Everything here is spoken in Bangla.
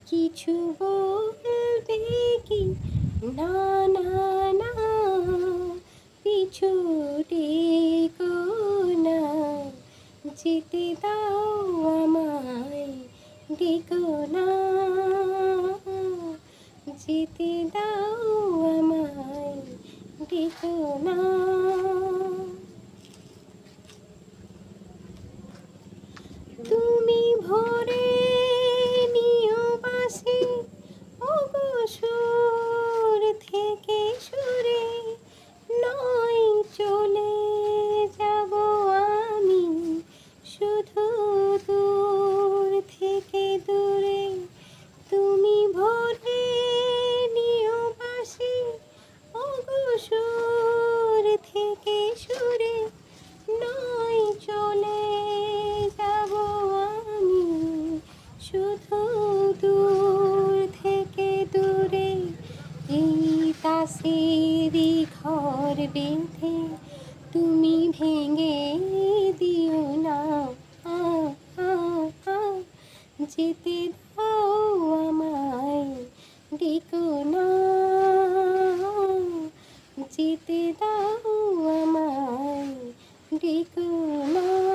কিছু বলবে কি? না না না, পিছু টেকো না, যেতে দাও আমায়, ডেকো না, যেতে দাও আমায়, ডেকো না। তুমি ভরে নিও বাসে, ওগো সুর থেকে সুরে, নয় চলে যাব আমি শুধু দূর থেকে দূরে। তুমি ভরে নিও বাসে, ওগো সুর থেকে সুরে, নয় চলে যাব আমি শুধু দূর থেকে দূরে। এই তাসেরই ঘর বেঁধে তুমি ভেঙে দিও না, আ, আ, আ, যেতে দাও আমায়, ডেকো না, যেতে দাও আমায়, ডেকো না।